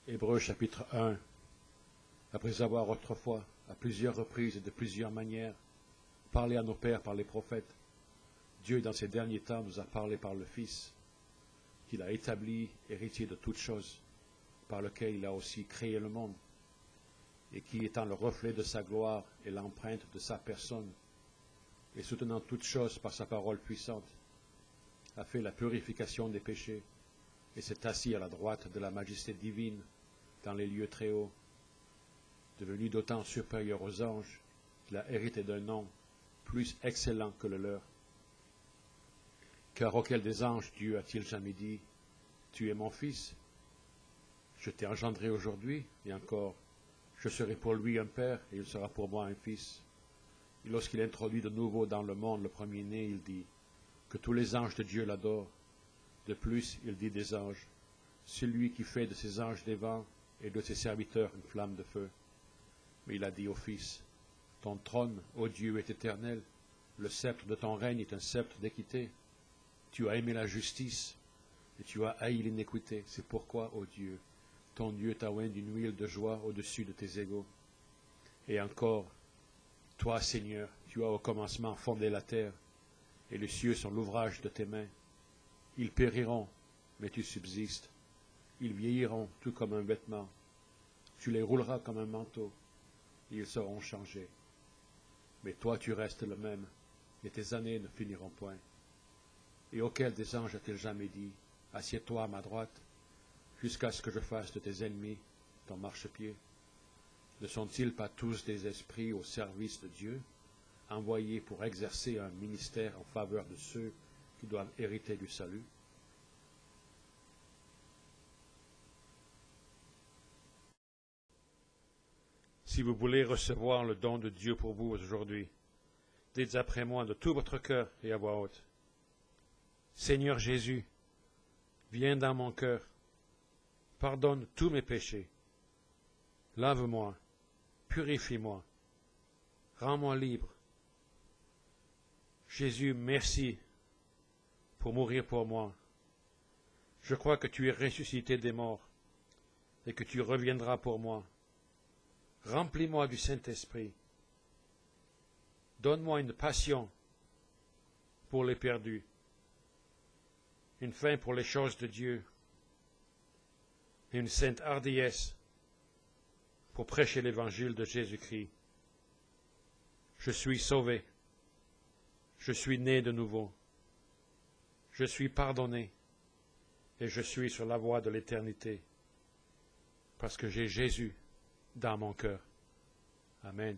Hébreux chapitre 1. Après avoir autrefois, à plusieurs reprises et de plusieurs manières, parlé à nos pères par les prophètes, Dieu dans ces derniers temps nous a parlé par le Fils, qu'il a établi héritier de toutes choses, par lequel il a aussi créé le monde, et qui, étant le reflet de sa gloire et l'empreinte de sa personne, et soutenant toutes choses par sa parole puissante, a fait la purification des péchés, et s'est assis à la droite de la majesté divine dans les lieux très hauts, devenu d'autant supérieur aux anges qu'il a hérité d'un nom plus excellent que le leur. Car auquel des anges Dieu a-t-il jamais dit, « Tu es mon fils, je t'ai engendré aujourd'hui, et encore, je serai pour lui un père, et il sera pour moi un fils. » Et lorsqu'il introduit de nouveau dans le monde le premier-né, il dit, « Que tous les anges de Dieu l'adorent. » De plus, il dit des anges, « Celui qui fait de ses anges des vents, et de ses serviteurs une flamme de feu. » Mais il a dit au Fils, « Ton trône, ô Dieu, est éternel, le sceptre de ton règne est un sceptre d'équité. Tu as aimé la justice, et tu as haï l'iniquité. C'est pourquoi, ô Dieu, ton Dieu t'a oint d'une huile de joie au-dessus de tes égaux. Et encore, toi, Seigneur, tu as au commencement fondé la terre, et les cieux sont l'ouvrage de tes mains. Ils périront, mais tu subsistes. Ils vieilliront tout comme un vêtement. Tu les rouleras comme un manteau, et ils seront changés. Mais toi, tu restes le même, et tes années ne finiront point. Et auquel des anges a-t-il jamais dit, « Assieds-toi à ma droite, jusqu'à ce que je fasse de tes ennemis ton marchepied » Ne sont-ils pas tous des esprits au service de Dieu, envoyés pour exercer un ministère en faveur de ceux qui doivent hériter du salut? Si vous voulez recevoir le don de Dieu pour vous aujourd'hui, dites après moi de tout votre cœur et à voix haute. Seigneur Jésus, viens dans mon cœur, pardonne tous mes péchés, lave-moi, purifie-moi, rends-moi libre. Jésus, merci pour mourir pour moi. Je crois que tu es ressuscité des morts et que tu reviendras pour moi. Remplis-moi du Saint-Esprit. Donne-moi une passion pour les perdus, une faim pour les choses de Dieu, et une sainte hardiesse pour prêcher l'évangile de Jésus-Christ. Je suis sauvé, je suis né de nouveau, je suis pardonné, et je suis sur la voie de l'éternité, parce que j'ai Jésus dans mon cœur. Amen.